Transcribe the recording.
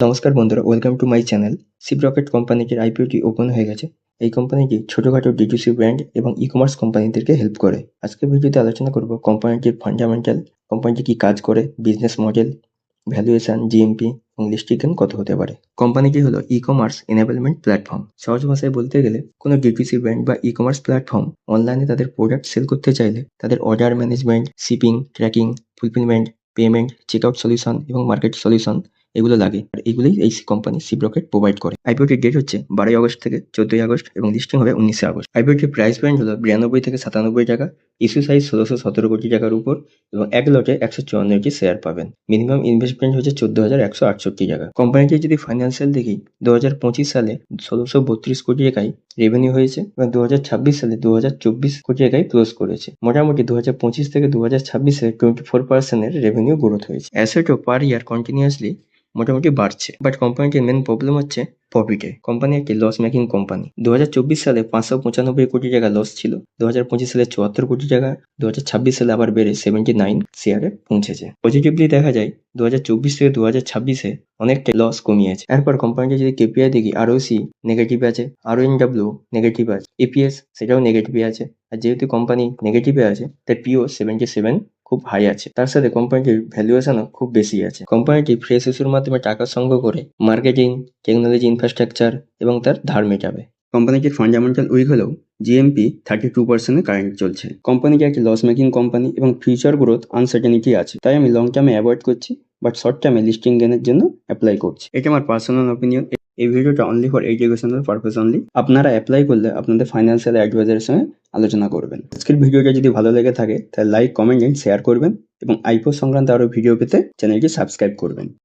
নমস্কার বন্ধুরা, welcome to my channel. শিপরকেট কোম্পানিটির আইপিওটি ওপেন হয়ে গেছে। এই কোম্পানিটি ছোটখাটো ডিটুসি ব্র্যান্ড এবং ই কমার্স কোম্পানিদেরকে হেল্প করে। আজকের ভিডিওতে আলোচনা করব কোম্পানিটির ফান্ডামেন্টাল, কোম্পানিটি কি কাজ করে, বিজনেস মডেল, ভ্যালুয়েশন, জিএমপি এবং লিস্টিং কত হতে পারে। কোম্পানিটি হলো ই কমার্স এনেবলমেন্ট প্ল্যাটফর্ম। সহজ ভাষায় বলতে গেলে কোনো ডিটিসি ব্র্যান্ড বা ই কমার্স প্ল্যাটফর্ম অনলাইনে তাদের প্রোডাক্ট সেল করতে চাইলে তাদের order management, shipping, tracking, fulfilment, payment, checkout solution এবং মার্কেট সলিউশন এগুলো লাগে। আর এগুলোই এই কোম্পানি শিপরকেট প্রোভাইড করে। আইপিওটির ডেট হচ্ছে 12ই আগস্ট থেকে 14ই আগস্ট এবং লিস্টিং হবে 19শে আগস্ট। আইপিওটির প্রাইস পয়েন্ট হলো 92 থেকে 97 টাকা। ইস্যু সাইজ 1617 কোটি টাকার উপর এবং এক লটে 154টি শেয়ার পাবেন। মিনিমাম ইনভেস্টমেন্ট হচ্ছে 14,168 টাকা। কোম্পানিটির যদি ফাইন্যান্সিয়াল দেখি, 2025 সালে 1632 কোটি টাকায় রেভিনিউ হয়েছে এবং 2026 সালে 2024 কোটি টাকায় ক্লোজ করেছে। মোটামুটি 2025 থেকে 2026-এ 24% রেভিনিউ গ্রোথ হয়েছে। অ্যাসেটও পার ইয়ার কন্টিনিউয়াসলি মোটামুটি বাড়ছে। বাট কোম্পানিটির মেন প্রবলেম হচ্ছে প্রফিটে। কোম্পানি একটি লস মেকিং কোম্পানি। 2024 সালে 595 কোটি টাকা লস ছিল, 2025 সালে 74 কোটি টাকা, 2026 সালে আবার বেড়ে 79 শেয়ারে পৌঁছেছে। পজিটিভলি দেখা যায় 2024 থেকে 2026-এ অনেকটা লস কমিয়েছে। এরপর কোম্পানিটি যদি কেপিআই দেখি, আরওসি নেগেটিভ আছে, আরওএনডব্লিউ নেগেটিভ আছে, এপিএস সেটাও নেগেটিভে আছে। আর যেহেতু কোম্পানি নেগেটিভে আছে তাই পিও 77 খুব হাই আছে। তার সাথে কোম্পানিটির ভ্যালুয়েশনও খুব বেশি আছে। কোম্পানিটি ফ্রেশ ইস্যুর মাধ্যমে টাকা সংগ্রহ করে মার্কেটিং, টেকনোলজি, ইনফ্রাস্ট্রাকচার এবং তার ধার মেটাবে। কোম্পানিটির ফান্ডামেন্টাল উইক হলেও জিএমপি 32% কারেন্ট চলছে। কোম্পানিটি একটি লস মেকিং কোম্পানি এবং ফিউচার গ্রোথ আনসার্টেনিটি আছে, তাই আমি লং টার্মে অ্যাভয়েড করছি, বাট শর্ট টার্মে লিস্টিং গেনের জন্য অ্যাপ্লাই করছি। এটা আমার পার্সোনাল অপিনিয়ন। এই ভিডিওটা only for educational purpose only. আপনারা অ্যাপ্লাই করলে আপনাদের ফাইন্যান্সিয়াল অ্যাডভাইজারের সঙ্গে আলোচনা করবেন। আজকের ভিডিওটা যদি ভালো লেগে থাকে তাহলে লাইক, কমেন্ট এন্ড শেয়ার করবেন এবং আইপিও সংক্রান্ত আরও ভিডিও পেতে চ্যানেলটি সাবস্ক্রাইব করবেন।